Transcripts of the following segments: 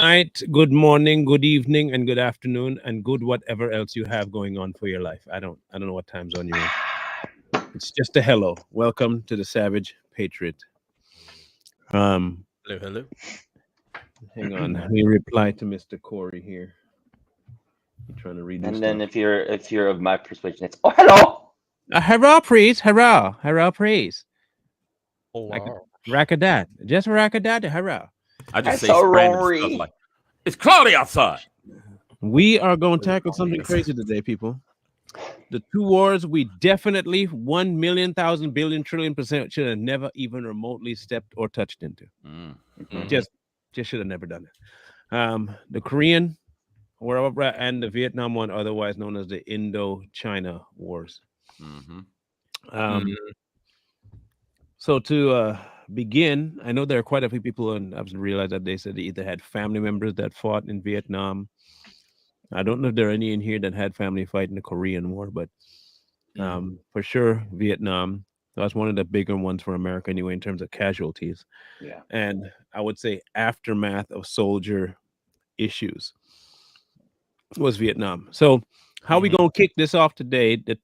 night, good morning, good evening, and good afternoon, and good whatever else you have going on for your life. I don't know what time zone you're in. It's just a hello. Welcome to the Savage Patriot. Um, Hello, hello. hang on. Let me reply to Mr. Corey here. You trying to redo And then stuff? if you're of my persuasion, it's hello. Hurrah, praise, hurrah, hurrah, praise. Oh, Like wow. rackadat, just rackadat, hurrah. I just That's say so random stuff Rory. like, "It's cloudy outside." We are going to tackle something crazy today, people. The two wars we definitely 1,000,000, thousand, billion, trillion% should have never even remotely stepped or touched into. Mm. Mhm. Just should have never done it. The Korean War and the Vietnam one, otherwise known as the Indo-China Wars. Mm-hmm. Um, so to begin, I know there are quite a few people, and I've realized that they said they either had family members that fought in Vietnam. I don't know if there are any in here that had family fight in the Korean War, but for sure, Vietnam. That's one of the bigger ones for America anyway in terms of casualties. Yeah. And I would say aftermath of soldier issues was Vietnam. So how we gonna kick this off today? The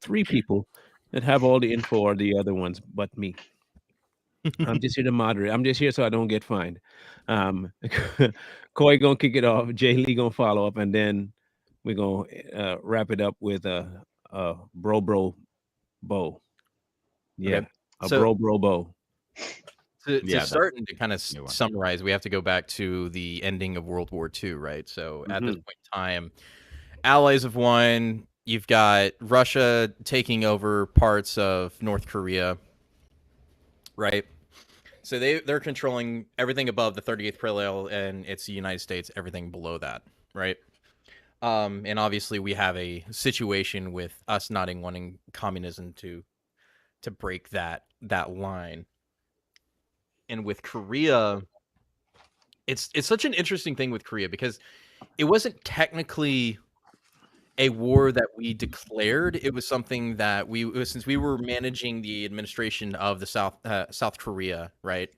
three people that have all the info are the other ones, but me. I'm just here to moderate. I'm just here so I don't get fined. Um, Koi gonna kick it off. Jay Lee gonna follow up, and then we're gonna wrap it up with bro Bo. Yeah, Okay. a So bro Bo. to Yeah, start and to kind of new one. summarize, we have to go back to the ending of World War II, right? So at this point in time, Allies have won. You've got Russia taking over parts of North Korea, right? So they're controlling everything above the 38th parallel, and it's the United States, everything below that, right? And obviously we have a situation with us not wanting communism to break that line. And with Korea, it's such an interesting thing with Korea because it wasn't technically a war that we declared. It was something that since we were managing the administration of the South Korea, right?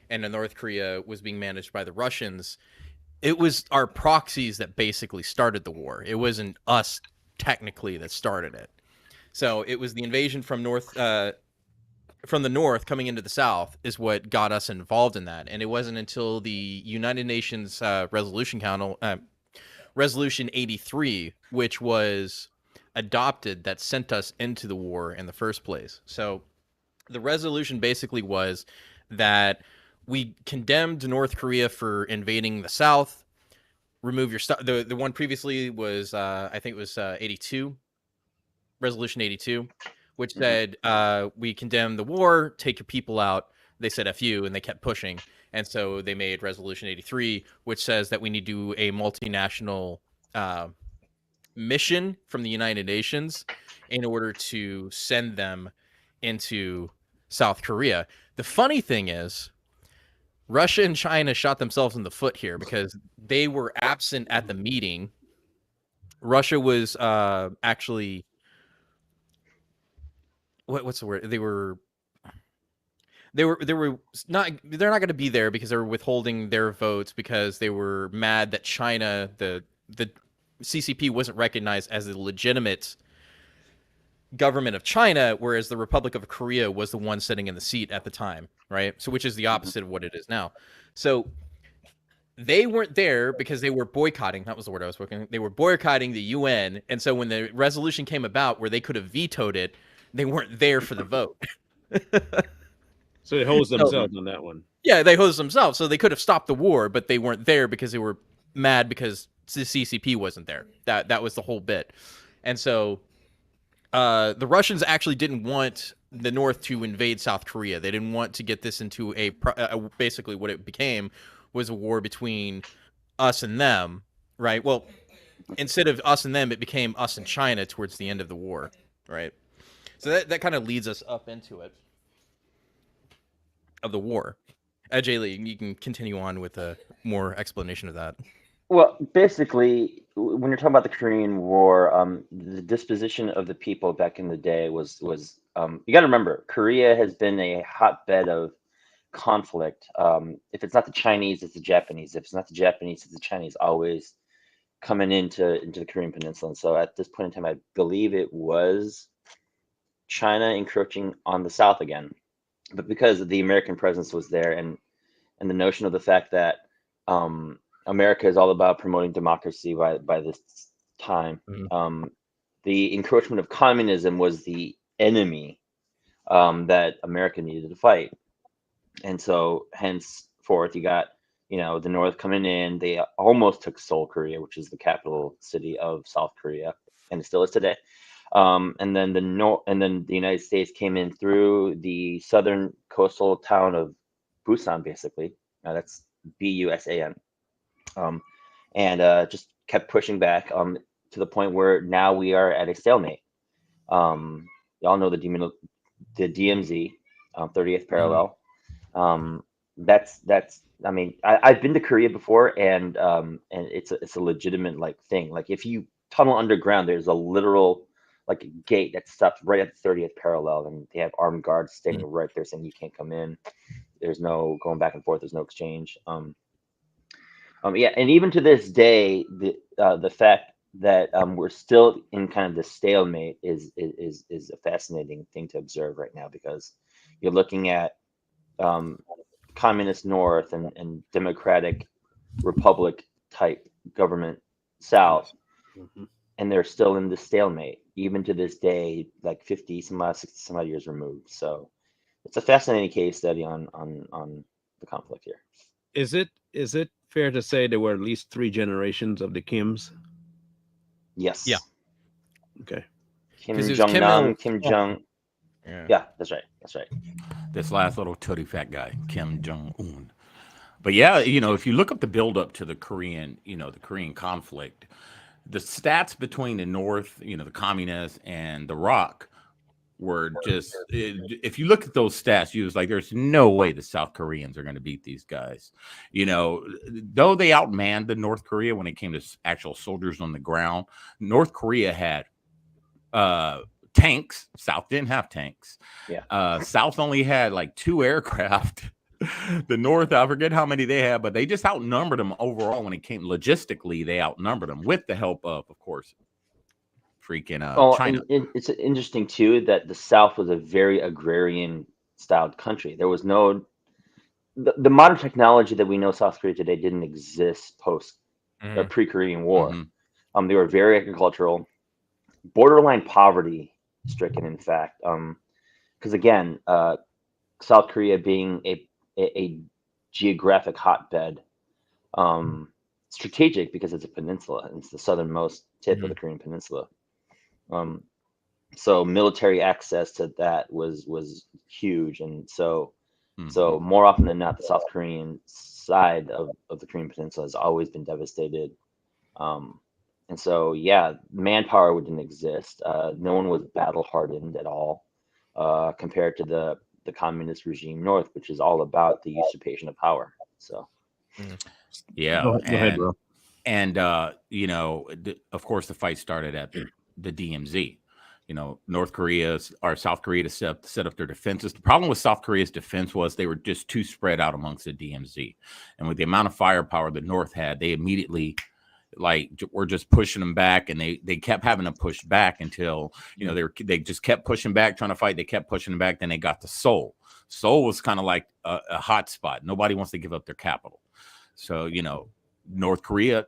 And the North Korea was being managed by the Russians. It was our proxies that basically started the war. It wasn't us technically that started it. So it was the invasion from the north coming into the south is what got us involved in that. And it wasn't until the United Nations Resolution 83, which was adopted, that sent us into the war in the first place. So the resolution basically was that we condemned North Korea for invading the South. Remove your stuff. The one previously was I think it was 82, Resolution 82, which said we condemn the war, take your people out. They said F you, and they kept pushing. And so they made Resolution 83, which says that we need to do a multinational mission from the United Nations in order to send them into South Korea. The funny thing is, Russia and China shot themselves in the foot here because they were absent at the meeting. Russia was actually what's the word? They're not going to be there because they were withholding their votes because they were mad that China, the CCP, wasn't recognized as a legitimate government of China, whereas the Republic of Korea was the one sitting in the seat at the time, right? So which is the opposite of what it is now. So they weren't there because they were boycotting. That was the word I was looking. They were boycotting the UN, and so when the resolution came about where they could have vetoed it, they weren't there for the vote. So they hose themselves on that one. Yeah, they hosed themselves, so they could have stopped the war, but they weren't there because they were mad because the CCP wasn't there. That was the whole bit. And so the Russians actually didn't want the North to invade South Korea. They didn't want to get this into basically what it became was a war between us and them, right? Well, instead of us and them, it became us and China towards the end of the war, right? So that kind of leads us up into it, of the war. Jay Lee, you can continue on with a more explanation of that. Well, basically, when you're talking about the Korean War, the disposition of the people back in the day was you got to remember, Korea has been a hotbed of conflict, if it's not the Chinese, it's the Japanese. If it's not the Japanese, it's the Chinese. Always coming into the Korean Peninsula. And so at this point in time, I believe it was China encroaching on the South again, but because the American presence was there, and the notion of the fact that America is all about promoting democracy by this time, the encroachment of communism was the enemy that America needed to fight. And so henceforth you got, the North coming in. They almost took Seoul, Korea, which is the capital city of South Korea, and it still is today. And then the United States came in through the southern coastal town of Busan, basically. That's Busan, and just kept pushing back to the point where now we are at a stalemate. Y'all know the DMZ, 30th parallel. That's I mean, I've been to Korea before, and it's a legitimate like thing. Like if you tunnel underground, there's a literal like a gate that stops right at the 30th parallel, and they have armed guards standing right there saying you can't come in. There's no going back and forth. There's no exchange. Yeah, and even to this day, the fact that we're still in kind of the stalemate is a fascinating thing to observe right now, because you're looking at communist North and democratic republic type government South, and they're still in the stalemate even to this day, like 50 some odd, 60 some odd years removed. So it's a fascinating case study on the conflict here. Is it fair to say there were at least 3 generations of the Kims? Yes. Yeah. Okay. Kim 'Cause it was Jong Kim Nam, Il- Kim Jong. Yeah, that's right. That's right. This last little tooty fat guy, Kim Jong Un. But yeah, if you look up the buildup to the Korean, the Korean conflict, the stats between the North, the communists, and the ROC were just, if you look at those stats, you was like, there's no way the South Koreans are going to beat these guys. Though they outmanned the North Korea when it came to actual soldiers on the ground, North Korea had tanks. South didn't have tanks. Yeah. South only had like 2 aircraft. The North, I forget how many they had, but they just outnumbered them overall when it came logistically. They outnumbered them with the help of course, freaking China. And it's interesting too that the South was a very agrarian styled country. There was no the modern technology that we know South Korea today didn't exist post or pre-Korean War. They were very agricultural, borderline poverty stricken, in fact. Because again, South Korea being a geographic hotbed, strategic because it's a peninsula. It's the southernmost tip of the Korean Peninsula. So military access to that was huge, and so more often than not, the South Korean side of the Korean Peninsula has always been devastated. And so yeah, manpower didn't exist. No one was battle hardened at all, compared to the communist regime North, which is all about the usurpation of power. So yeah, Go ahead, bro. and of course, the fight started at the DMZ. North Korea or South Korea to set up their defenses. The problem with South Korea's defense was they were just too spread out amongst the DMZ, and with the amount of firepower the North had, they immediately were just pushing them back, and they kept having to push back until they just kept pushing back, trying to fight. They kept pushing them back. Then they got to Seoul. Seoul was kind of like a hot spot. Nobody wants to give up their capital, so North Korea,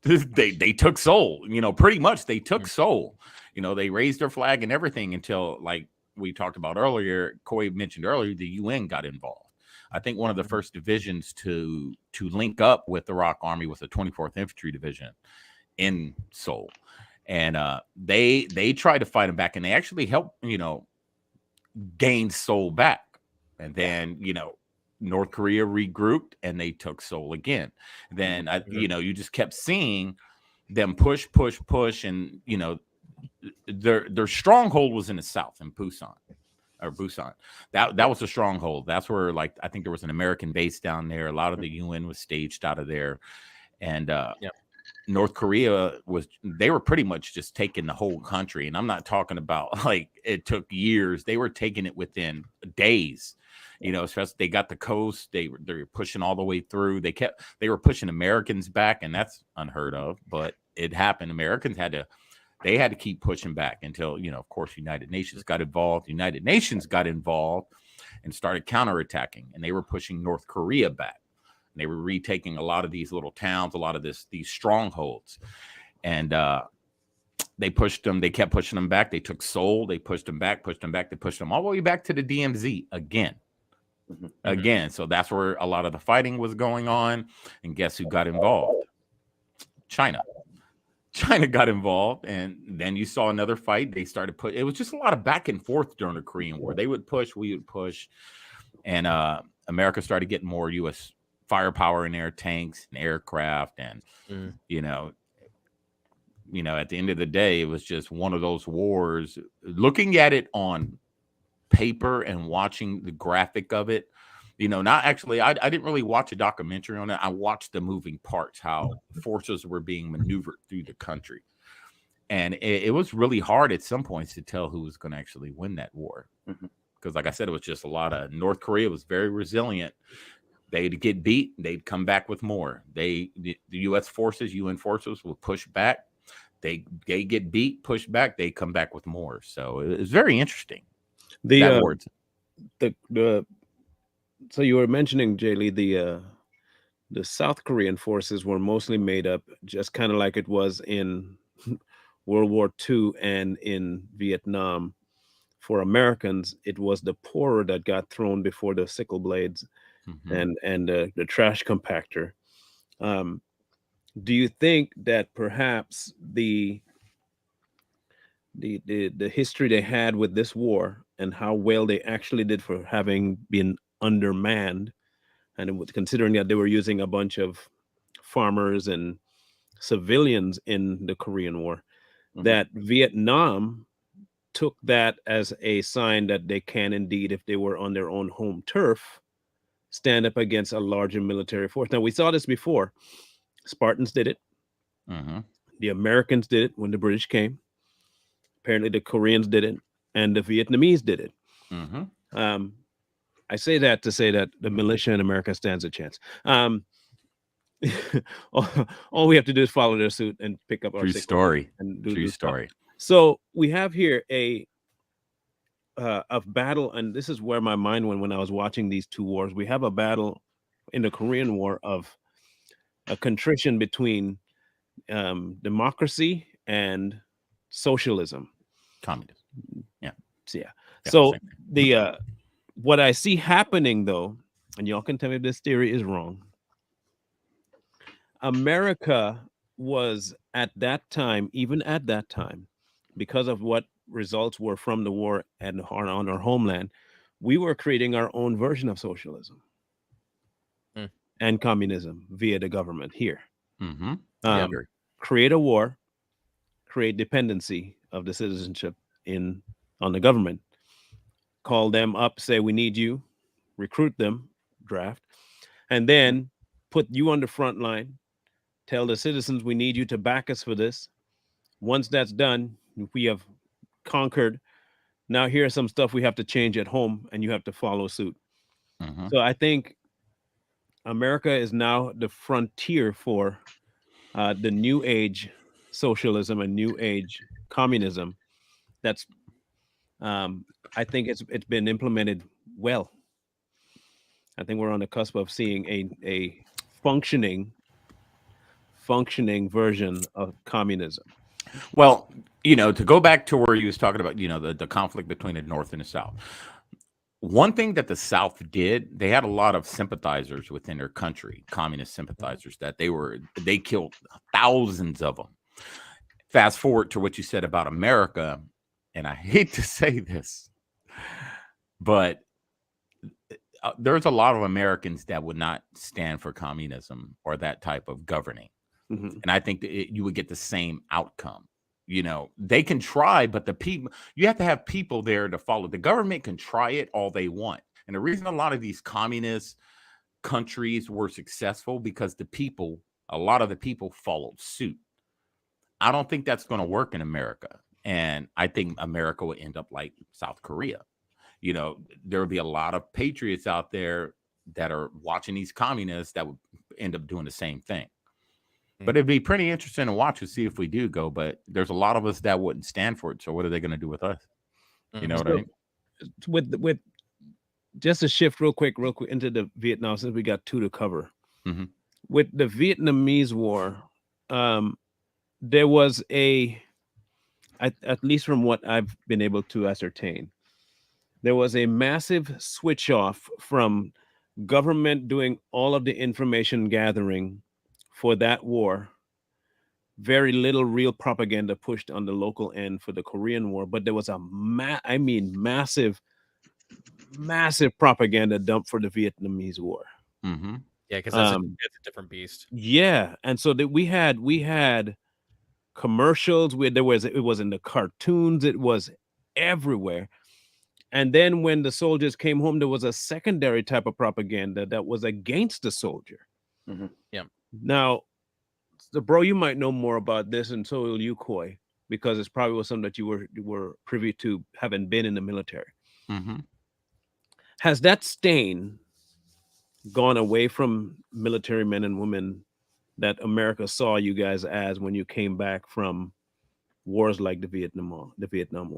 they took Seoul. Pretty much they took Seoul. They raised their flag and everything until, like we talked about earlier, Coy mentioned earlier, the UN got involved. I think one of the first divisions to link up with the ROC Army was the 24th Infantry Division in Seoul, and they tried to fight them back, and they actually helped gain Seoul back, and then North Korea regrouped and they took Seoul again. Then you just kept seeing them push, and their stronghold was in the south in Busan. That was a stronghold. That's where, like, I think there was an American base down there. A lot of the UN was staged out of there, and North Korea they were pretty much just taking the whole country. And I'm not talking about like it took years. They were taking it within days, especially they got the coast. They were pushing all the way through. They were pushing Americans back, and that's unheard of, but it happened. Americans had to keep pushing back until, of course, United Nations got involved. United Nations got involved and started counterattacking, and they were pushing North Korea back. They were retaking a lot of these little towns, a lot of these strongholds, and they pushed them. They kept pushing them back. They took Seoul. They pushed them back. They pushed them all the way back to the DMZ again. So that's where a lot of the fighting was going on. And guess who got involved? China. China got involved, and then you saw another fight. They started it was just a lot of back and forth during the Korean War. They would push, we would push, and America started getting more U.S. firepower in their tanks and aircraft, and at the end of the day, it was just one of those wars. Looking at it on paper and watching the graphic of it, not actually, I didn't really watch a documentary on it. I watched the moving parts, how forces were being maneuvered through the country, and it was really hard at some points to tell who was going to actually win that war, because like I said, it was just a lot of North Korea was very resilient. They'd get beat, they'd come back with more. The U.S. forces, UN forces would push back. They get beat, push back, they come back with more. So it's very interesting. So you were mentioning, Jay Lee, the South Korean forces were mostly made up just kind of like it was in World War II and in Vietnam. For Americans, it was the poorer that got thrown before the sickle blades and the trash compactor. Do you think that perhaps the history they had with this war and how well they actually did for having been undermanned, and considering that they were using a bunch of farmers and civilians in the Korean War, that Vietnam took that as a sign that they can indeed, if they were on their own home turf, stand up against a larger military force. Now, we saw this before. Spartans did it. The Americans did it when the British came. Apparently, the Koreans did it, and the Vietnamese did it. I say that to say that the militia in America stands a chance. All we have to do is follow their suit and pick up our true story. True story. So we have here a battle, and this is where my mind went when I was watching these two wars. We have a battle in the Korean War of a contrition between democracy and socialism, communism. So what I see happening, though, and y'all can tell me if this theory is wrong, America was at that time, even at that time, because of what results were from the war and on our homeland, we were creating our own version of socialism and communism via the government here. Create a war, create dependency of the citizenship on the government, call them up, say we need you, recruit them, draft, and then put you on the front line, tell the citizens we need you to back us for this. Once that's done, we have conquered. Now here's some stuff we have to change at home, and you have to follow suit. So I think America is now the frontier for the new age socialism and new age communism. That's I think it's been implemented well. I think we're on the cusp of seeing a functioning version of communism. Well, to go back to where you was talking about, the conflict between the North and the South. One thing that the South did, they had a lot of sympathizers within their country, communist sympathizers, that they killed thousands of them. Fast forward to what you said about America, and I hate to say this, but there's a lot of Americans that would not stand for communism or that type of governing. And I think that you would get the same outcome. They can try, but you have to have people there to follow. The government can try it all they want. And the reason a lot of these communist countries were successful because the people a lot of the people followed suit. I don't think that's going to work in America. And I think America will end up like South Korea. There will be a lot of patriots out there that are watching these communists that would end up doing the same thing. But it'd be pretty interesting to watch to see if we do go. But there's a lot of us that wouldn't stand for it. So what are they going to do with us? You know what I mean? With just to shift real quick into the Vietnam, since we got two to cover. Mm-hmm. With the Vietnamese War, there was at least from what I've been able to ascertain, there was a massive switch off from government doing all of the information gathering for that war. Very little real propaganda pushed on the local end for the Korean War, but there was a massive propaganda dump for the Vietnamese War. Mm-hmm. Yeah, because that's a different beast. Yeah, and so that we had commercials where it was in the cartoons, it was everywhere. And then when the soldiers came home, there was a secondary type of propaganda that was against the soldier. Mm-hmm. Yeah. Now, bro, you might know more about this, and so will you, Coy, because it's probably was something that you were privy to, having been in the military. Mm-hmm. Has that stain gone away from military men and women that America saw you guys as when you came back from wars like the Vietnam War?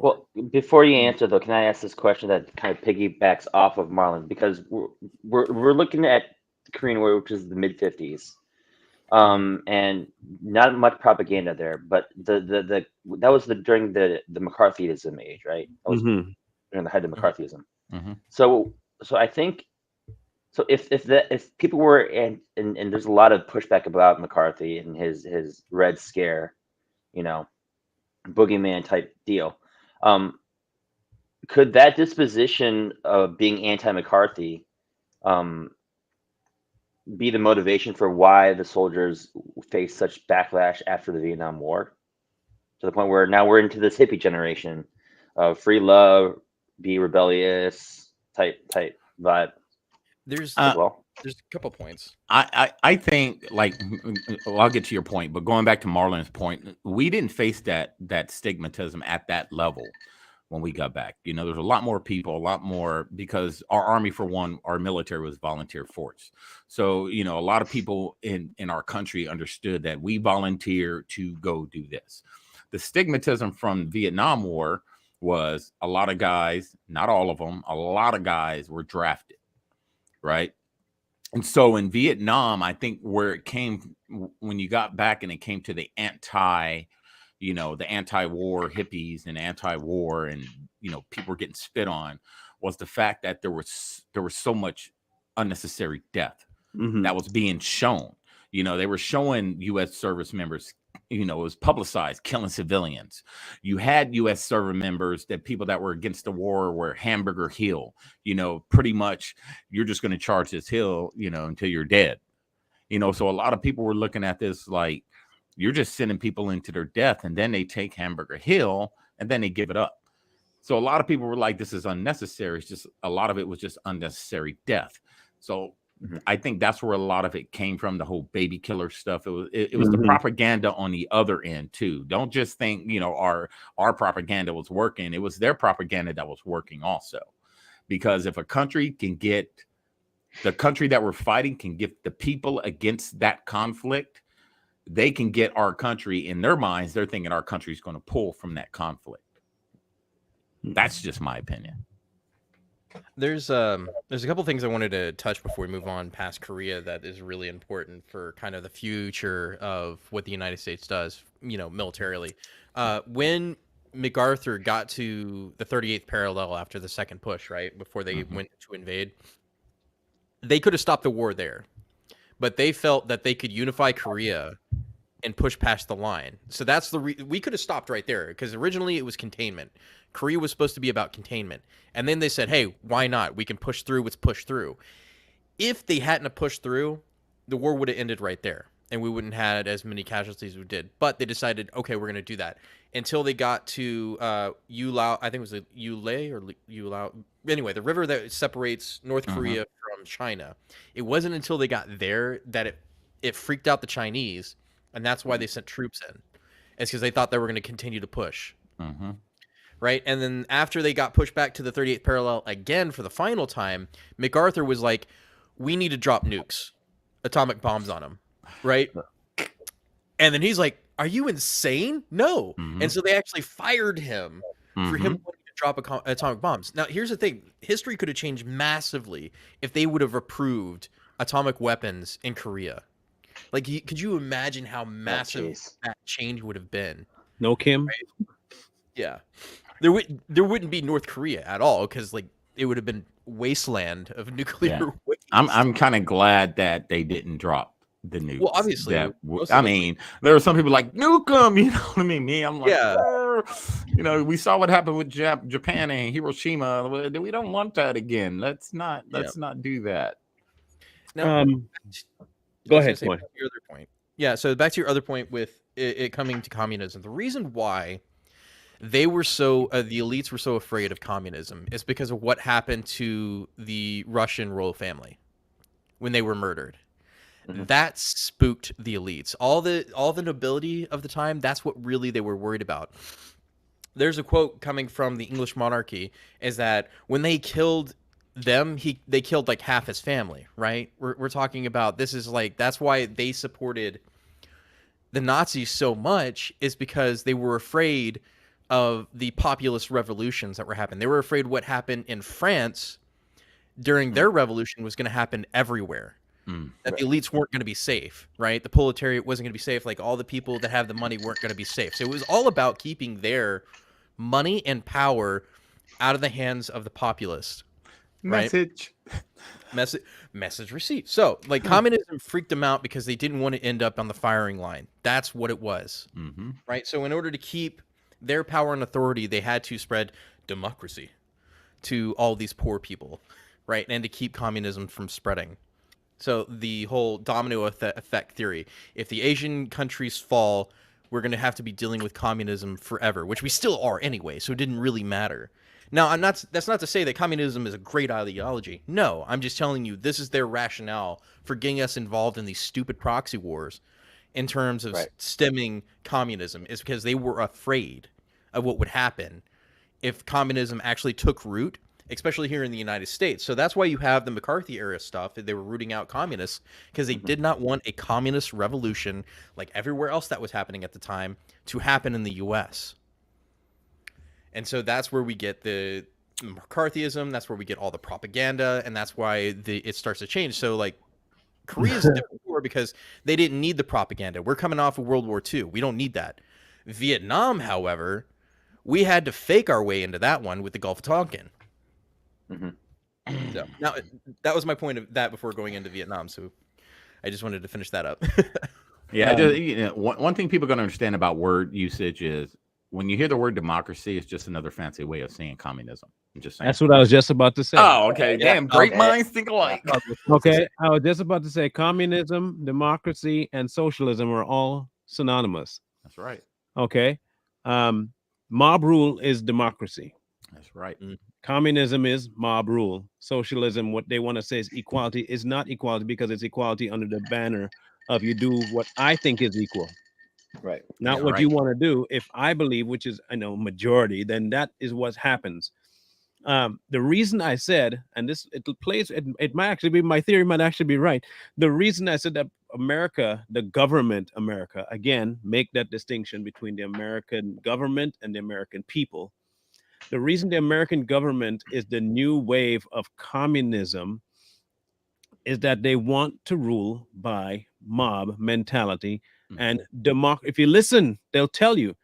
Well, before you answer though, can I ask this question that kind of piggybacks off of Marlon, because we're looking at the Korean War, which is the mid 50s, and not much propaganda there, but that was during the McCarthyism age, right? That was during the height of McCarthyism. Mm-hmm. So I think, so if people were and there's a lot of pushback about McCarthy and his Red Scare, boogeyman type deal. Could that disposition of being anti-McCarthy be the motivation for why the soldiers faced such backlash after the Vietnam War, to the point where now we're into this hippie generation of free love, be rebellious type vibe? There's as well. There's a couple points. I think, like, well, I'll get to your point, but going back to Marlon's point, we didn't face that stigmatism at that level when we got back. There's a lot more people, a lot more, because our army, for one, our military was volunteer force. So, a lot of people in our country understood that we volunteer to go do this. The stigmatism from Vietnam War was a lot of guys, not all of them, a lot of guys were drafted, right? And so in Vietnam, I think where it came, when you got back and it came to the anti-war hippies and anti-war, and people were getting spit on, was the fact that there was so much unnecessary death that was being shown. They were showing U.S. service members, it was publicized, killing civilians. You had U.S. service members, that people that were against the war were Hamburger Hill. Pretty much you're just going to charge this hill, until you're dead. So a lot of people were looking at this like, you're just sending people into their death, and then they take Hamburger Hill and then they give it up. So a lot of people were like, this is unnecessary. It's just, a lot of it was just unnecessary death. So I think that's where a lot of it came from, the whole baby killer stuff. It was the propaganda on the other end too. Don't just think, our propaganda was working. It was their propaganda that was working also. Because if a country can get, the country that we're fighting can get the people against that conflict, they can get our country. In their minds, they're thinking our country is going to pull from that conflict. That's just my opinion. There's a couple things I wanted to touch before we move on past Korea that is really important for kind of the future of what the United States does, militarily. When MacArthur got to the 38th parallel after the second push, right, before they went to invade, they could have stopped the war there, but they felt that they could unify Korea and push past the line. So that's we could have stopped right there, because originally it was containment. Korea was supposed to be about containment. And then they said, hey, why not? We can push through. Let's push through. If they hadn't have pushed through, the war would have ended right there, and we wouldn't have had as many casualties as we did. But they decided, okay, we're going to do that, until they got to Yulao. I think it was Yulai or Yulao. Anyway, the river that separates North Korea from China. It wasn't until they got there that it freaked out the Chinese, and that's why they sent troops in. It's because they thought they were going to continue to push. Mm-hmm. Right. And then after they got pushed back to the 38th parallel again for the final time, MacArthur was like, we need to drop nukes, atomic bombs on them. Right. And then he's like, are you insane? No. Mm-hmm. And so they actually fired him for him Mm-hmm. wanting to drop atomic bombs. Now, here's the thing. History could have changed massively if they would have approved atomic weapons in Korea. Like, could you imagine how massive jeez. that change would have been? No, Kim. Yeah. There wouldn't be North Korea at all, because like it would have been wasteland of nuclear Yeah. waste. I'm kind of glad that they didn't drop the nukes. Well, obviously, most I of us- mean, there are some people like nuke them. You know what I mean? Me, I'm like, Yeah. You know, we saw what happened with Japan and Hiroshima. We don't want that again. Let's not do that. Now, Go I was ahead, gonna say, Coy. back to your other point. Yeah, so back to your other point with it coming to communism. The reason why they were so the elites were so afraid of communism is because of what happened to the Russian royal family when they were murdered. Mhm. That spooked the elites. All the nobility of the time, that's what really they were worried about. There's a quote coming from the English monarchy, is that when they killed them, they killed like half his family, right? We're talking about, this is like, that's why they supported the Nazis so much, is because they were afraid of the populist revolutions that were happening. They were afraid what happened in France during their revolution was going to happen everywhere. That the elites weren't going to be safe, right? The proletariat wasn't going to be safe. Like, all the people that have the money weren't going to be safe. So it was all about keeping their money and power out of the hands of the populace. Right? Message received. So, like, communism freaked them out because they didn't want to end up on the firing line. That's what it was. Mm-hmm. Right? So in order to keep their power and authority, they had to spread democracy to all these poor people, right? And to keep communism from spreading. So the whole domino effect theory, if the Asian countries fall, we're going to have to be dealing with communism forever, which we still are anyway, so it didn't really matter. Now, that's not to say that communism is a great ideology. No, I'm just telling you, this is their rationale for getting us involved in these stupid proxy wars in terms of stemming communism, is because they were afraid of what would happen if communism actually took root, especially here in the United States. So that's why you have the McCarthy era stuff. They were rooting out communists because they did not want a communist revolution like everywhere else that was happening at the time to happen in the U.S. And so that's where we get the McCarthyism. That's where we get all the propaganda, and that's why it starts to change. So, like, Korea's a different war because they didn't need the propaganda. We're coming off of World War II. We don't need that. Vietnam, however, we had to fake our way into that one with the Gulf of Tonkin. So now, that was my point of that before going into Vietnam. So I just wanted to finish that up. Yeah, one thing people are going to understand about word usage is when you hear the word democracy, it's just another fancy way of saying communism. I'm just saying. That's what I was just about to say. Oh, okay. Damn, great minds think alike. Okay, I was just about to say communism, democracy, and socialism are all synonymous. That's right. Okay, mob rule is democracy. That's right. Communism is mob rule. Socialism, what they want to say is equality, is not equality because it's equality under the banner of you do what I think is equal. Right. Not what you want to do. If I believe, which is, I know, majority, then that is what happens. The reason I said, and this it might actually be, my theory might actually be right. The reason I said that America, the government, America, again, make that distinction between the American government and the American people. The reason the American government is the new wave of communism is that they want to rule by mob mentality and if you listen, they'll tell you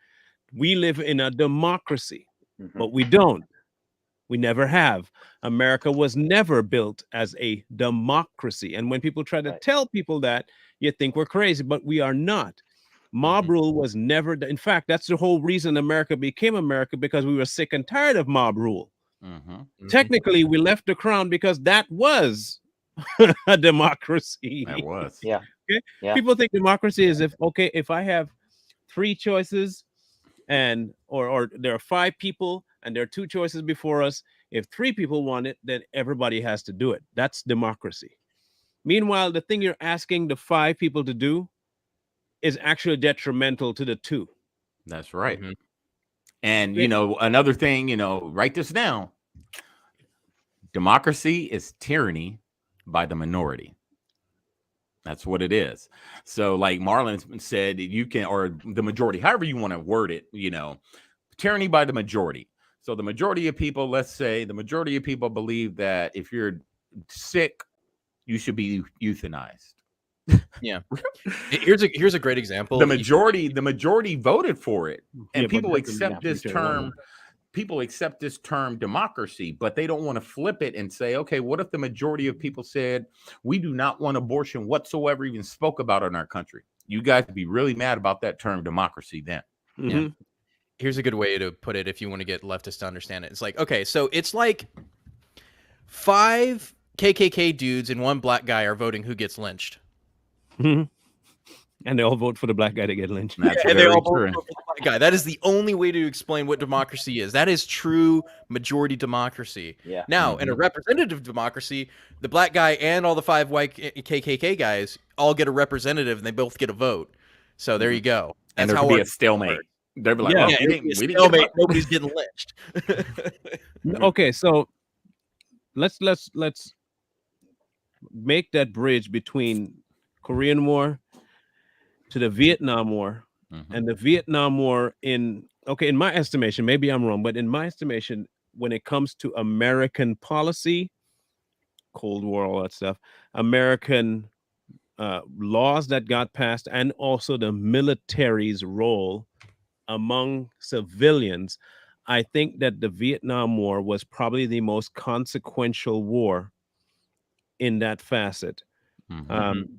we live in a democracy, but we don't. We never have. America was never built as a democracy. And when people try to tell people that, you think we're crazy, but we are not. Mob rule was never, in fact, that's the whole reason America became America, because we were sick and tired of mob rule. Technically, we left the crown because that was a democracy. That was. Yeah. Okay? Yeah. People think democracy is if I have 3 choices and or there are 5 people and there are 2 choices before us, if 3 people want it, then everybody has to do it. That's democracy. Meanwhile, the thing you're asking the 5 people to do is actually detrimental to the 2. That's right. Mhm. And They- another thing, write this down. Democracy is tyranny by the minority. That's what it is. So, like Marlon said, you can, or the majority, however you want to word it, tyranny by the majority. So, the majority of people, let's say the majority of people believe that if you're sick, you should be euthanized. Yeah. Here's a great example. The majority voted for it, yeah, and but people that's in accept this Peter one. term. People accept this term democracy, but they don't want to flip it and say, okay, what if the majority of people said we do not want abortion whatsoever, even spoke about it in our country? You guys would be really mad about that term democracy then. Yeah. Mm-hmm. Here's a good way to put it if you want to get leftists to understand it. It's like, okay, so it's like 5 KKK dudes and 1 black guy are voting who gets lynched. Mm-hmm. And they all vote for the black guy to get lynched. That's And they very all vote true. for the black guy. That is the only way to explain what democracy is. That is true majority democracy. Yeah. Now, in a representative democracy, the black guy and all the 5 white KKK guys all get a representative, and they both get a vote. So there you go. And That's there how could be our a stalemate. They'd be like, Yeah. well, yeah, we it'd be a didn't get stalemate. much. Nobody's getting lynched. Okay, so let's make that bridge between Korean War to the Vietnam War, and the Vietnam War in my estimation, maybe I'm wrong, but in my estimation, when it comes to American policy, Cold War, all that stuff, American laws that got passed, and also the military's role among civilians, I think that the Vietnam War was probably the most consequential war in that facet.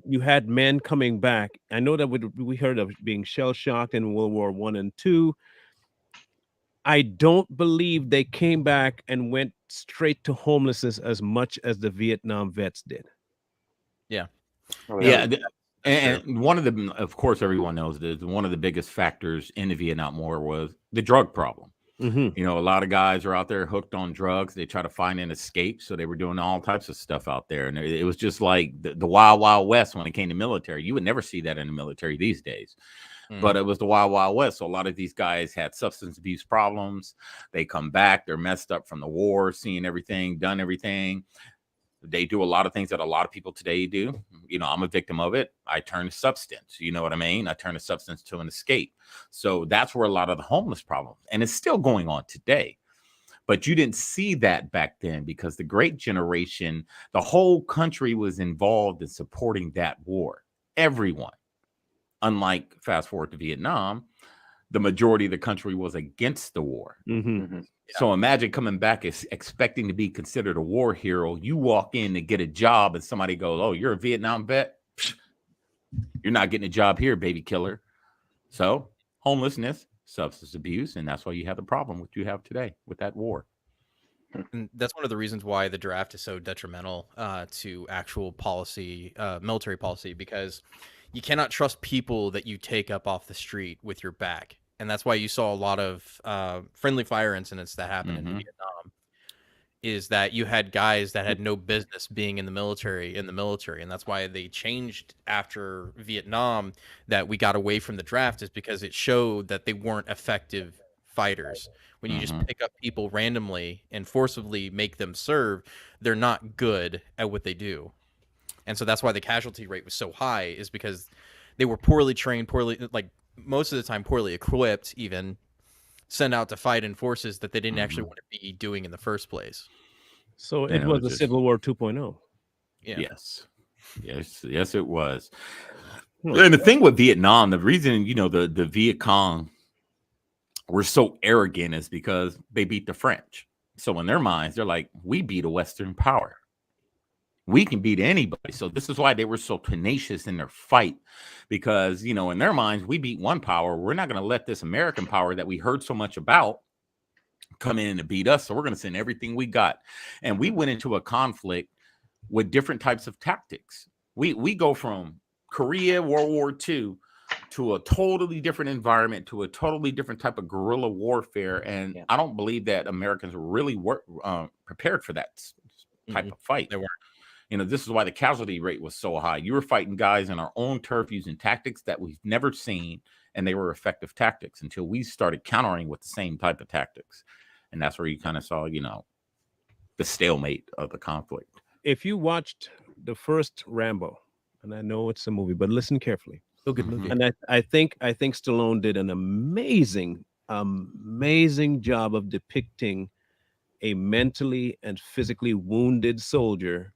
You had men coming back. I know that we heard of being shell shocked in World War I and II. I don't believe they came back and went straight to homelessness as much as the Vietnam vets did. Yeah. Oh, Yeah. yeah. And one of the, of course, everyone knows that one of the biggest factors in the Vietnam War was the drug problem. Mm-hmm. A lot of guys are out there hooked on drugs. They try to find an escape. So they were doing all types of stuff out there. And it was just like the Wild Wild West when it came to military. You would never see that in the military these days. But it was the Wild Wild West. So a lot of these guys had substance abuse problems. They come back. They're messed up from the war, seeing everything, done everything. They do a lot of things that a lot of people today do. I'm a victim of it. I turn to substance. You know what I mean? I turn to substance to an escape. So that's where a lot of the homeless problem, and it's still going on today. But you didn't see that back then because the great generation, the whole country was involved in supporting that war. Everyone. Unlike fast forward to Vietnam, the majority of the country was against the war. Mm-hmm. So imagine coming back expecting to be considered a war hero. You walk in to get a job and somebody goes, oh, you're a Vietnam vet? You're not getting a job here, baby killer. So homelessness, substance abuse, and that's why you have the problem what you have today with that war. And that's one of the reasons why the draft is so detrimental to actual policy, military policy, because you cannot trust people that you take up off the street with your back. And that's why you saw a lot of friendly fire incidents that happened in Vietnam, is that you had guys that had no business being in the military. And that's why they changed after Vietnam, that we got away from the draft, is because it showed that they weren't effective fighters. When you just pick up people randomly and forcibly make them serve, they're not good at what they do. And so that's why the casualty rate was so high, is because they were poorly trained, most of the time poorly equipped, even sent out to fight in forces that they didn't actually want to be doing in the first place. So it was a Civil War 2.0. Yeah. Yes, it was. And the thing with Vietnam, the reason, the Viet Cong were so arrogant is because they beat the French. So in their minds, they're like, we beat a Western power. We can beat anybody. So this is why they were so tenacious in their fight, because, in their minds, we beat one power. We're not going to let this American power that we heard so much about come in and beat us. So we're going to send everything we got. And we went into a conflict with different types of tactics. We go from Korea, World War II, to a totally different environment, to a totally different type of guerrilla warfare. And I don't believe that Americans were really prepared for that type of fight. They weren't. This is why the casualty rate was so high. You were fighting guys in our own turf using tactics that we've never seen, and they were effective tactics until we started countering with the same type of tactics. And that's where you kind of saw, the stalemate of the conflict. If you watched the first Rambo, and I know it's a movie, but listen carefully. Still good Mhm. movie. And I think Stallone did an amazing job of depicting a mentally and physically wounded soldier,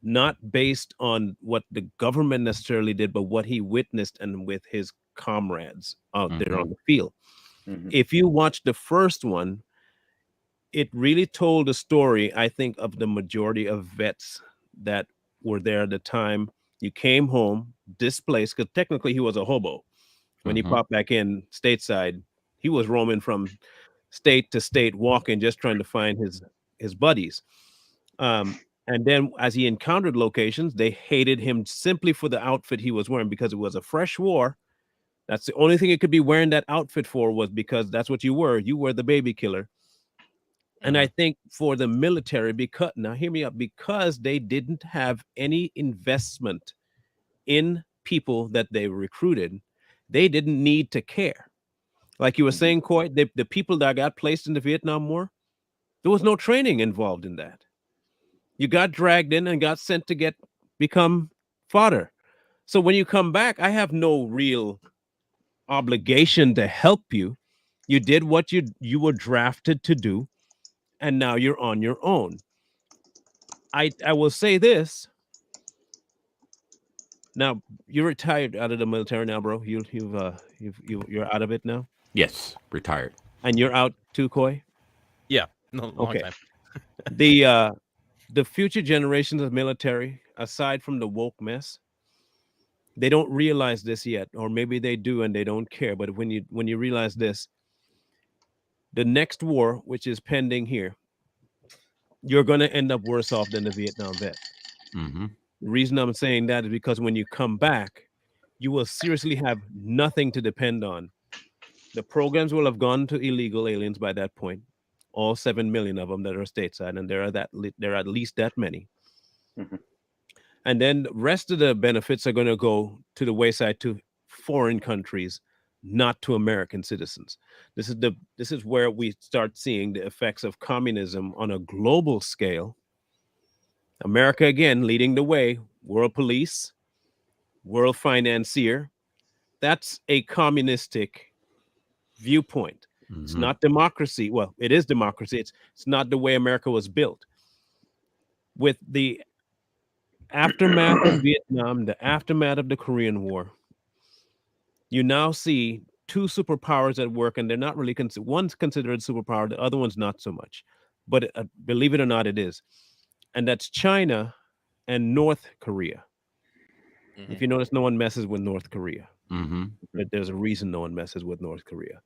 not based on what the government necessarily did, but what he witnessed and with his comrades out there on Mhm. the field. Mhm. If you watch the first one, it really told a story, I think, of the majority of vets that were there at the time. You came home displaced because technically he was a hobo. When he Mhm. popped back in stateside, he was roaming from state to state, walking, just trying to find his buddies. And then as he encountered locations, they hated him simply for the outfit he was wearing because it was a fresh war. That's the only thing it could be wearing that outfit for, was because that's what you were. You were the baby killer. And I Mhm. think for the military, because now hear me out, because they didn't have any investment in people that they recruited, they didn't need to care. Like you were Mhm. saying, Coy, the people that got placed in the Vietnam War, there was no training involved in that. You got dragged in and got sent to become fodder. So when you come back, I have no real obligation to help you. You did what you were drafted to do, and now you're on your own. I will say this. Now you're retired out of the military now, bro. You're out of it now, Yes, retired. and you're out too, Coy. Yeah, no, long Okay. time. The future generations of military, aside from the woke mess, they don't realize this yet, or maybe they do and they don't care. But when you realize this, the next war, which is pending here, you're going to end up worse off than the Vietnam vet. Hmm. The reason I'm saying that is because when you come back, you will seriously have nothing to depend on. The programs will have gone to illegal aliens by that point, all 7 million of them that are stateside, and there are at least that many. Mhm. And then the rest of the benefits are going to go to the wayside to foreign countries, not to American citizens. This is where we start seeing the effects of communism on a global scale. America again leading the way, world police, world financier. That's a communistic viewpoint. It's Hmm. not democracy. Well, it is democracy. It's not the way America was built. With the aftermath of Vietnam, the aftermath of the Korean War, you now see two superpowers at work, and they're not really one's considered a superpower, the other one's not so much. But believe it or not, it is, and that's China and North Korea. If Mhm. you notice, no one messes with North Korea. Hmm. But there's a reason no one messes with North Korea.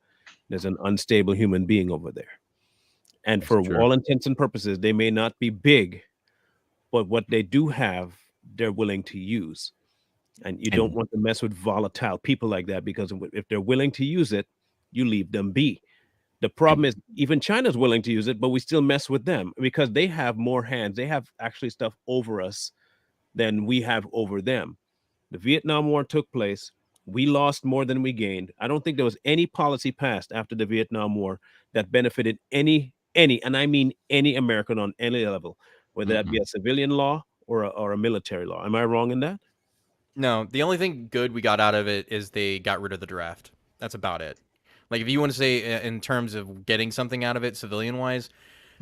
There's an unstable human being over there, and That's for true. all intents and purposes, they may not be big, but what they do have, they're willing to use. And you don't And want to mess with volatile people like that, because if they're willing to use it, you leave them be. The and problem is even China's willing to use it, but we still mess with them because they have more hands. They have actually stuff over us than we have over them. The Vietnam War took place. We lost more than we gained. I don't think there was any policy passed after the Vietnam War that benefited any, and I mean any American on any level, whether that be mm-mm. a civilian law or a military law. Am I wrong in that? No, the only thing good we got out of it is they got rid of the draft. That's about it. Like, if you want to say in terms of getting something out of it, civilian wise,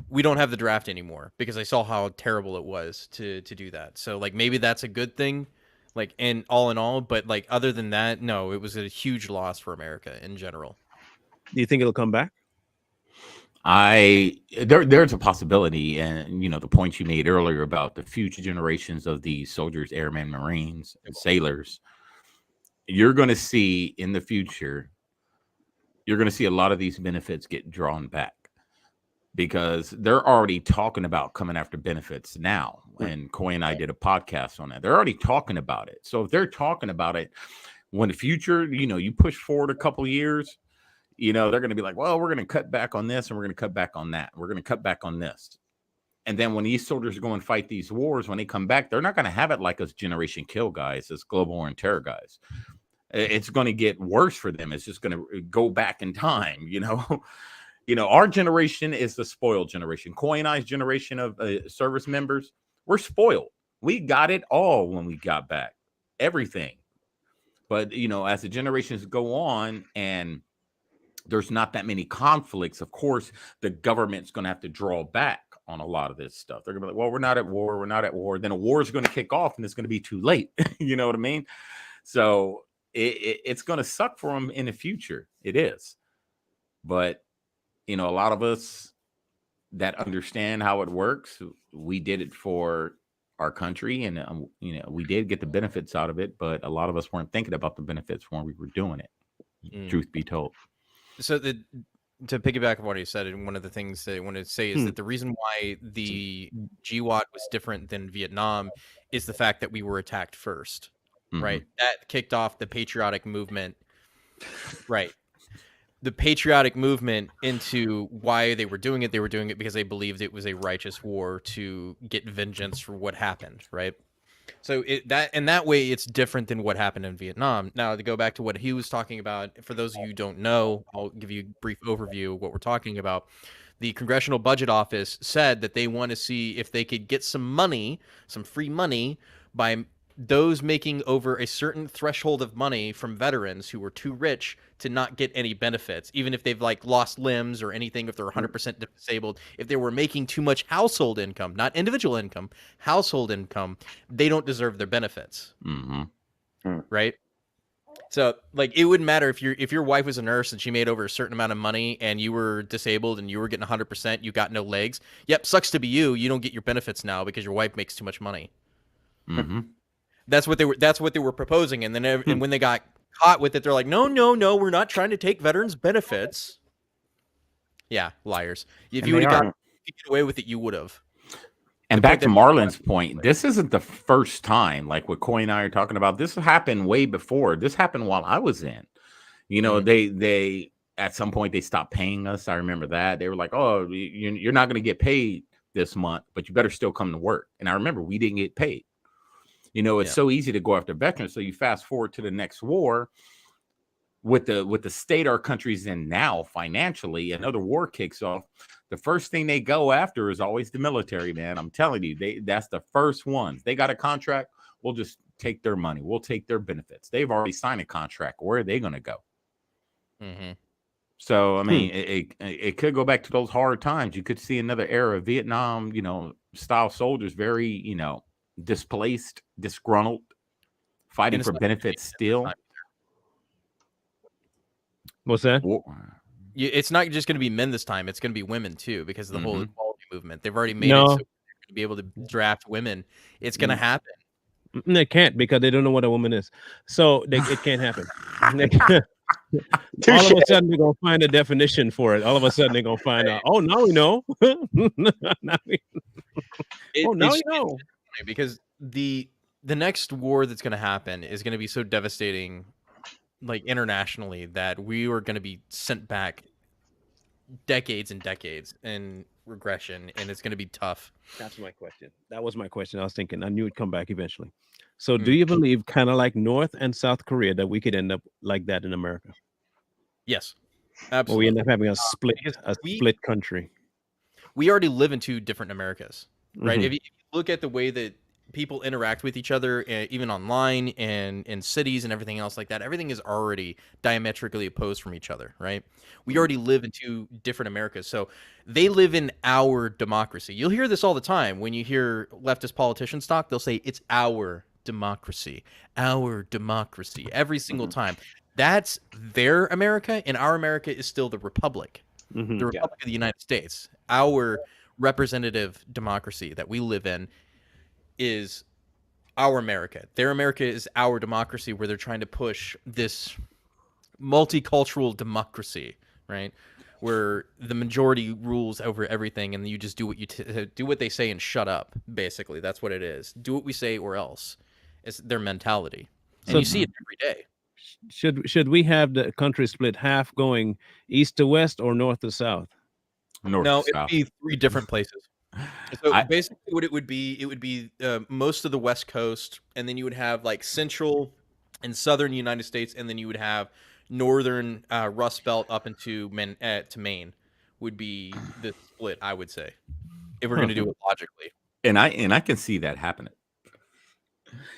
we don't have the draft anymore because I saw how terrible it was to do that. So like maybe that's a good thing, like in all. But like other than that, no, it was a huge loss for America in general. Do you think it'll come back? There's a possibility, and the points you made earlier about the future generations of these soldiers, airmen, marines, and sailors. You're going to see in the future, you're going to see a lot of these benefits get drawn back because they're already talking about coming after benefits now. And Coy and I did a podcast on that. They're already talking about it. So if they're talking about it, when the future, you push forward a couple of years, they're going to be like, well, we're going to cut back on this and we're going to cut back on that. We're going to cut back on this. And then when these soldiers go and fight these wars, when they come back, they're not going to have it like us Generation Kill guys, as global war and terror guys. It's going to get worse for them. It's just going to go back in time, you know. Our generation is the spoiled generation. Coin-Eye's generation of service members, we're spoiled. We got it all when we got back, everything. But, as the generations go on and there's not that many conflicts, of course, the government's going to have to draw back on a lot of this stuff. They're going to be like, well, we're not at war. We're not at war. Then a war is going to kick off and it's going to be too late. You know what I mean? So it's going to suck for them in the future. It is. But, a lot of us that understand how it works, we did it for our country, and we did get the benefits out of it, but a lot of us weren't thinking about the benefits when we were doing it. Truth be told. So to piggyback on what he said, and one of the things that I want to say is that the reason why the GWAT was different than Vietnam is the fact that we were attacked first, right? That kicked off the patriotic movement, right? The patriotic movement into why they were doing it. They were doing it because they believed it was a righteous war to get vengeance for what happened, right? So that way, it's different than what happened in Vietnam. Now, to go back to what he was talking about, for those of you who don't know, I'll give you a brief overview of what we're talking about. The Congressional Budget Office said that they want to see if they could get some money, some free money, by those making over a certain threshold of money from veterans who were too rich to not get any benefits, even if they've lost limbs or anything, if they're 100% disabled, if they were making too much household income, not individual income, household income, they don't deserve their benefits. Right? So it wouldn't matter if your wife was a nurse and she made over a certain amount of money and you were disabled and you were getting 100%, you got no legs. Yep. Sucks to be you. You don't get your benefits now because your wife makes too much money. That's what they were proposing, and then and when they got caught with it, they're like, no, we're not trying to take veterans' benefits. Yeah, liars. If you would have get away with it, you would have. And back to Marlon's point, this isn't the first time, like what Coy and I are talking about. This happened way before. This happened while I was in. They at some point they stopped paying us. I remember that. They were like, oh, you're not going to get paid this month, but you better still come to work. And I remember we didn't get paid. It's so easy to go after veterans. So you fast forward to the next war with the state our country's in now financially, another war kicks off. The first thing they go after is always the military, man. I'm telling you, that's the first ones. They got a contract. We'll just take their money. We'll take their benefits. They've already signed a contract. Where are they going to go? So, I mean, it could go back to those hard times. You could see another era of Vietnam, style soldiers, very, displaced, disgruntled, fighting for benefits still. What's that? It's not just going to be men this time. It's going to be women too, because of the whole equality movement. They've already made it so they're going to be able to draft women. It's going to happen. They can't, because they don't know what a woman is. So it can't happen. All of a sudden, they're going to find a definition for it. All of a sudden, they're going to find out, oh, now we know. Now you know. Because the next war that's going to happen is going to be so devastating, internationally, that we are going to be sent back decades and decades in regression, and it's going to be tough. That's my question. That was my question. I was thinking I knew it'd come back eventually. So do you believe, kind of like North and South Korea, that we could end up like that in America? Yes, absolutely. Or we end up having a split country. We already live in two different Americas, right? If you look at the way that people interact with each other, even online and in cities and everything else like that, everything is already diametrically opposed from each other, right? We already live in two different Americas. So they live in our democracy. You'll hear this all the time when you hear leftist politicians talk. They'll say, it's our democracy, every single time. That's their America, and our America is still the Republic, the Republic of the United States. Our representative democracy that we live in is our America. Their America is our democracy, where they're trying to push this multicultural democracy, right? Where the majority rules over everything, and you just do what do what they say and shut up. Basically, that's what it is. Do what we say or else. It's their mentality, and you see it every day. Should we have the country split half, going east to west or north to south? No, it'd be three different places. So I basically, what it would be most of the West Coast, and then you would have like central and southern United States, and then you would have northern Rust Belt up into to Maine would be the split, I would say, if we're going Huh. to do it logically. and I can see that happening.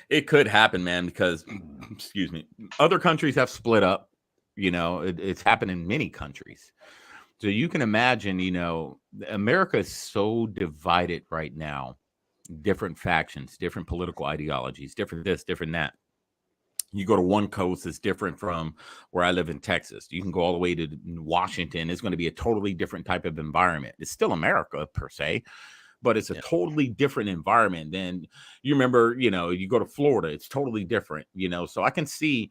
It could happen, man, because excuse me, other countries have split up. It's happened in many countries. So you can imagine, America is so divided right now, different factions, different political ideologies, different this, different that. You go to one coast, it's different from where I live in Texas. You can go all the way to Washington. It's going to be a totally different type of environment. It's still America per se, but it's a Yeah. totally different environment than you remember. You go to Florida, it's totally different. So I can see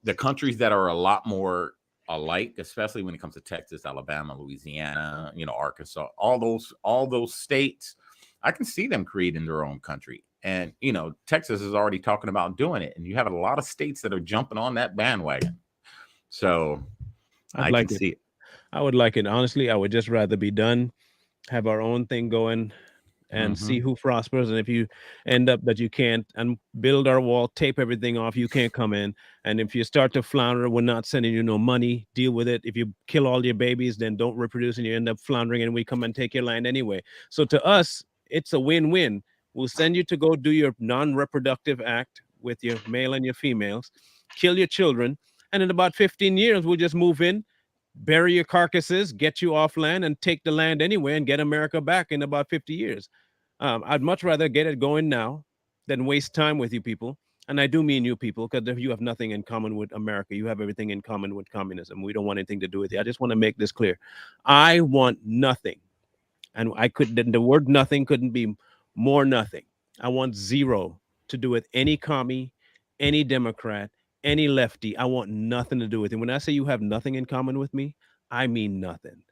the countries that are a lot more alike, especially when it comes to Texas, Alabama, Louisiana, Arkansas, all those states. I can see them creating their own country. And Texas is already talking about doing it, and you have a lot of states that are jumping on that bandwagon. So I'd I can like it. see it. I would like it. Honestly, I would just rather be done, have our own thing going, and see Hmm. who prospers. And if you end up that you can't, and build our wall, tape everything off, you can't come in. And if you start to flounder, we're not sending you no money. Deal with it. If you kill all your babies, then don't reproduce, and you end up floundering, and we come and take your land anyway. So to us, it's a win-win. We'll send you to go do your non-reproductive act with your male and your females, kill your children, and in about 15 years, we'll just move in, bury your carcasses, get you off land, and take the land anyway, and get America back in about 50 years. I'd much rather get it going now than waste time with you people. And I do mean you people, because you have nothing in common with America. You have everything in common with communism. We don't want anything to do with it. I just want to make this clear. I want nothing. And the word nothing couldn't be more nothing. I want zero to do with any commie, any Democrat, any lefty. I want nothing to do with it. When I say you have nothing in common with me, I mean nothing.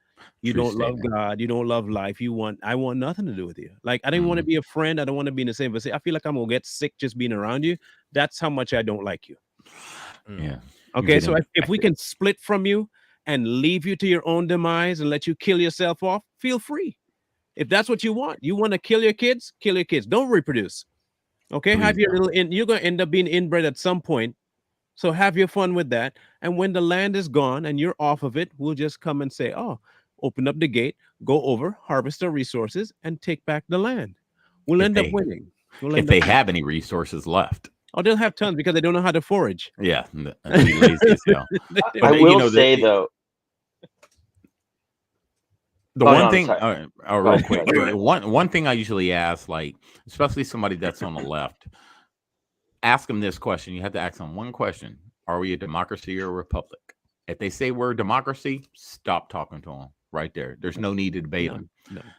You True don't love statement. God. You don't love life. I want nothing to do with you. Like, I didn't want to Hmm. be a friend. I don't want to be in the same vicinity. I feel like I'm gonna get sick just being around you. That's how much I don't like you. Mm. Yeah, you Okay, get so if we infected. can split from you and leave you to your own demise and let you kill yourself off, feel free. If that's what you want to kill your kids, kill your kids. Don't reproduce. Okay, have Please your don't. little you're gonna end up being inbred at some point. So have your fun with that. And when the land is gone and you're off of it, we'll just come and say, oh, open up the gate, go over, harvest the resources, and take back the land. We'll If end up they winning. We'll if end up they winning. have any resources left. Oh, they'll have tons because they don't know how to forage. Yeah, and be lazy as hell. I But will say though. the Oh one no, I'm thing, sorry. Go real ahead. Go quick, ahead. one thing I usually ask, like especially somebody that's on the left, ask them this question. You have to ask them one question: are we a democracy or a republic? If they say we're a democracy, stop talking to them right there. There's no need to debate them. None, none.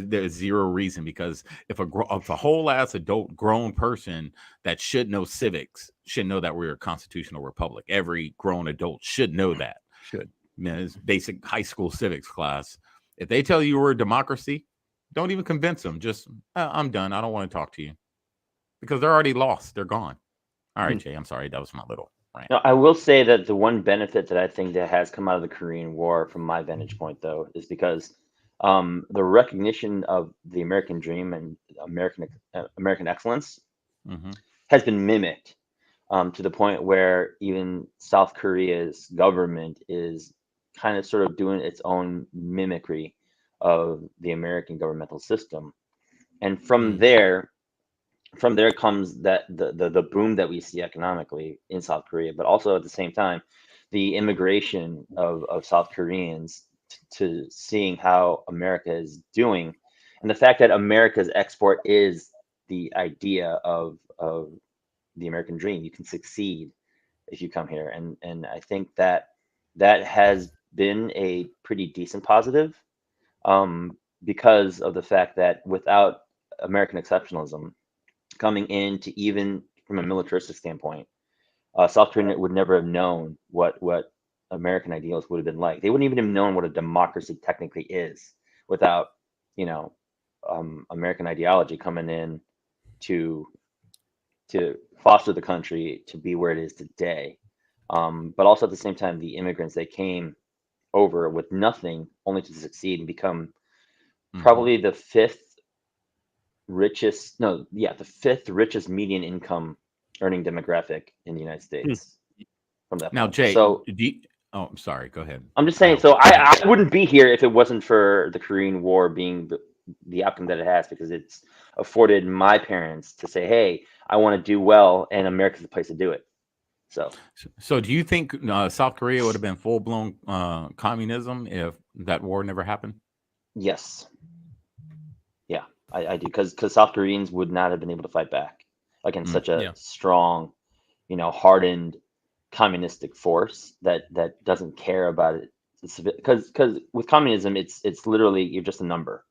There's zero reason, because if a whole ass adult grown person that should know civics should know that we're a constitutional republic. Every grown adult should know that. Should. Man, it's basic high school civics class. If they tell you we're a democracy, don't even convince them. Just I'm done. I don't want to talk to you, because they're already lost. They're gone. All right, Hmm. Jay. I'm sorry. That was my little rant. No, I will say that the one benefit that I think that has come out of the Korean War, from my vantage point, though, is because the recognition of the American dream and American excellence Hmm. has been mimicked, to the point where even South Korea's government is kind of sort of doing its own mimicry of the American governmental system. And Mm. from there comes that the boom that we see economically in South Korea, but also at the same time, the immigration of South Koreans to seeing how America is doing, and the fact that America's export is the idea of the American dream. You can succeed if you come here, and I think that that has been a pretty decent positive, because of the fact that without American exceptionalism coming in, to even from a militaristic standpoint, South Korea would never have known what American ideals would have been like. They wouldn't even have known what a democracy technically is without, you know, American ideology coming in to foster the country to be where it is today. But also at the same time, the immigrants that came over with nothing, only to succeed and become Hmm. probably the fifth the fifth richest median income earning demographic in the United States from that Now, point. Jay, So oh, I'm sorry. Go ahead. I'm just saying. So I wouldn't be here if it wasn't for the Korean War being the outcome that it has, because it's afforded my parents to say, hey, I want to do well, and America's the place to do it. So do you think South Korea would have been full blown communism if that war never happened? Yes. Yeah, I do, because South Koreans would not have been able to fight back against such a strong, hardened communistic force that doesn't care about it. Because with communism, it's literally you're just a number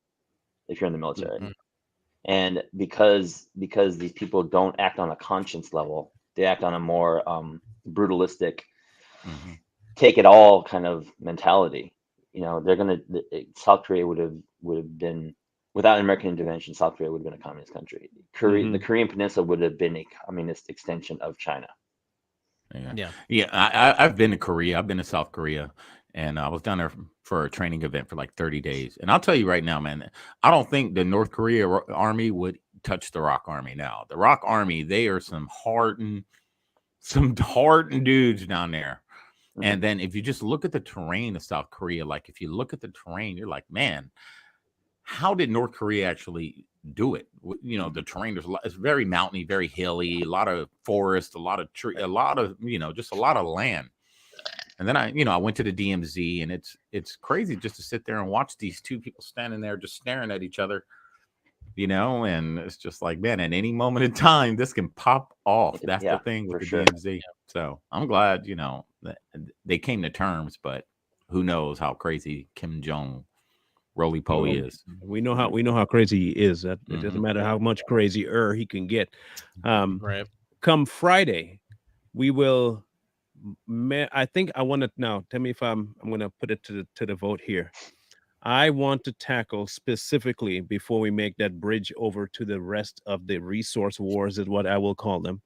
if you're in the military, and because these people don't act on a conscience level, they act on a more brutalistic, take it all kind of mentality. South Korea would have been, without American intervention, South Korea would have been a communist country. The Korean Peninsula would have been a communist extension of China. I've been to Korea. I've been to South Korea, and I was down there for a training event for like 30 days. And I'll tell you right now, man, I don't think the North Korea army would touch the ROK Army now. The ROK Army, they are some hardened dudes down there. And then if you just look at the terrain of South Korea, like if you look at the terrain, you're like, man, how did North Korea actually do it? The terrain, it's very mountainy, very hilly, a lot of forest, a lot of tree, a lot of, just a lot of land. And then I went to the DMZ, and it's crazy just to sit there and watch these two people standing there just staring at each other, and it's just like, man, at any moment in time, this can pop off. That's the thing with the DMZ. So I'm glad, that they came to terms, but who knows how crazy Kim Jong roly poly is. We know how crazy he is. That it doesn't matter how much crazier he can get. Right. Come Friday, we will. I think I want to now. Tell me if I'm going to put it to the vote here. I want to tackle specifically, before we make that bridge over to the rest of the resource wars, is what I will call them,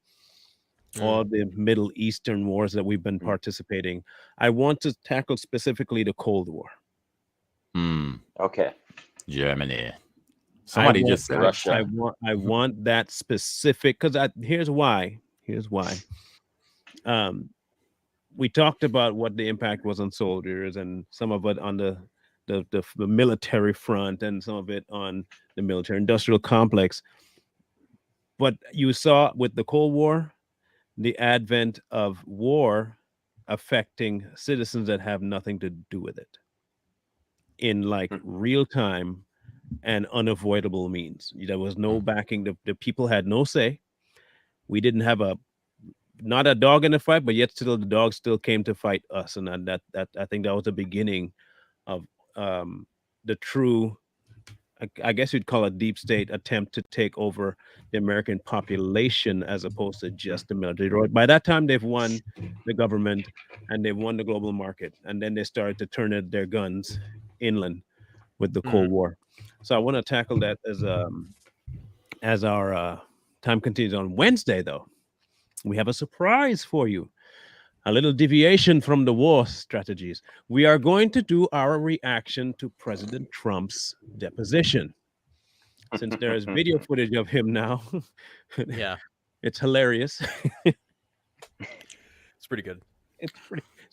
all the Middle Eastern wars that we've been participating. I want to tackle specifically the Cold War. Okay. Germany. Somebody just said Russia. I want that specific, because here's why. We talked about what the impact was on soldiers, and some of it on the military front, and some of it on the military industrial complex. But you saw with the Cold War, the advent of war affecting citizens that have nothing to do with it in like real time and unavoidable means. There was no backing. The people had no say. We didn't have not a dog in the fight, but yet still the dog still came to fight us. And that I think that was the beginning of the true, I guess you'd call it deep state attempt to take over the American population as opposed to just the military. By that time, they've won the government and they've won the global market. And then they started to turn their guns inland with the Cold War. So I want to tackle that as our time continues. On Wednesday, though, we have a surprise for you. A little deviation from the war strategies. We are going to do our reaction to President Trump's deposition. Since there is video footage of him now, it's hilarious. It's pretty good. It's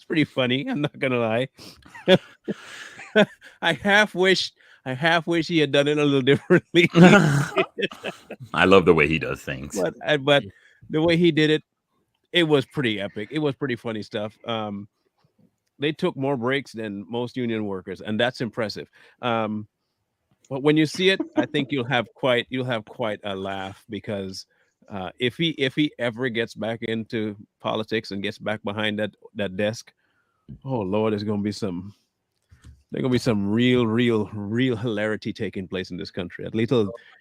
pretty funny. I'm not gonna lie. I half wish he had done it a little differently. I love the way he does things, but the way he did it, it was pretty epic. It was pretty funny stuff. They took more breaks than most union workers, and that's impressive. But when you see it, I think you'll have quite a laugh, because if he ever gets back into politics and gets back behind that desk, oh Lord, there's gonna be some real hilarity taking place in this country. At least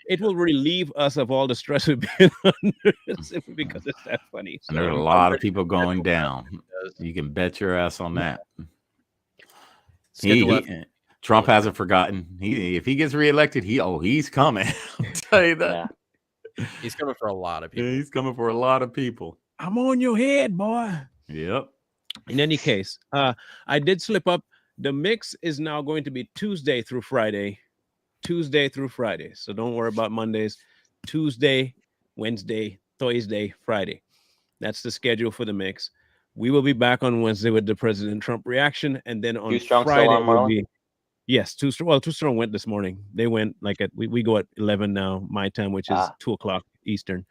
it will relieve us of all the stress we've been under, simply because it's that funny. And there's a lot of people going down. You can bet your ass on that. Trump hasn't forgotten. If he gets reelected, he's coming. I'll tell you that. Yeah. He's coming for a lot of people. Yeah, he's coming for a lot of people. I'm on your head, boy. Yep. In any case, I did slip up. The mix is now going to be Tuesday through Friday, Tuesday through Friday. So don't worry about Mondays. Tuesday, Wednesday, Thursday, Friday. That's the schedule for the mix. We will be back on Wednesday with the President Trump reaction, and then on Too Strong still Friday on, will Marlon? be yes, Too Strong. Well, Too Strong went this morning. They went like at we go at 11 now, my time, which is 2 o'clock Eastern,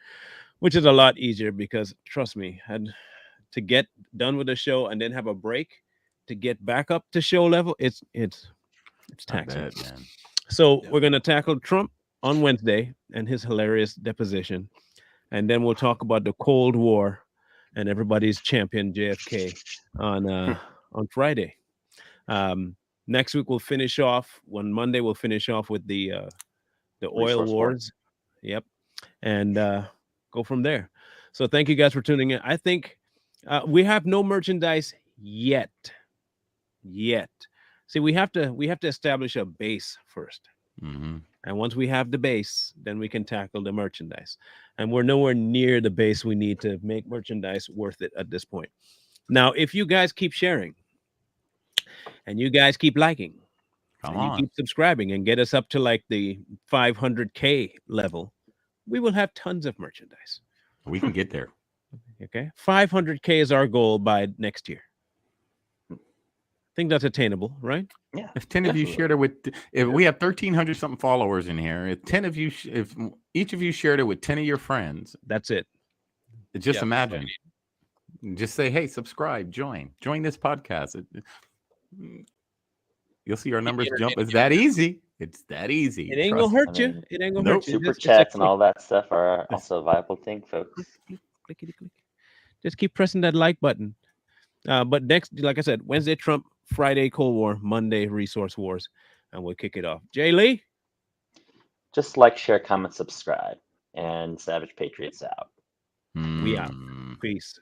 which is a lot easier because trust me, had to get done with the show and then have a break to get back up to show level. It's I taxing. bet, man. So Yeah. we're gonna tackle Trump on Wednesday and his hilarious deposition, and then we'll talk about the Cold War and everybody's champion JFK on Friday. Next week we'll finish off. On Monday we'll finish off with the oil Resource war. wars. Yep, and go from there. So thank you guys for tuning in. I think we have no merchandise yet. Yet, see, we have to establish a base first. Hmm. And once we have the base, then we can tackle the merchandise. And we're nowhere near the base we need to make merchandise worth it at this point. Now, if you guys keep sharing and you guys keep liking Come and you on. keep subscribing and get us up to like the 500K level, we will have tons of merchandise. We can get there. Okay. 500K is our goal by next year. I think that's attainable, right? Yeah. If 10 of you definitely. shared it with, if we have 1,300 something followers in here, if 10 of you, if each of you shared it with 10 of your friends, That's it. just Yeah, imagine. Just say, hey, subscribe, join this podcast. You'll see our numbers jump. It's that easy. It's that easy. It ain't Trust gonna hurt I you. mean, It ain't gonna Nope. hurt you. super It's a chats and click. all that stuff are also a viable thing, folks. Clickety click. Just keep pressing that like button. But next, like I said, Wednesday Trump, Friday Cold War, Monday Resource Wars, and we'll kick it off. Jay Lee, Just like, share, comment, subscribe, and Savage Patriots out. we out. Mm. Peace.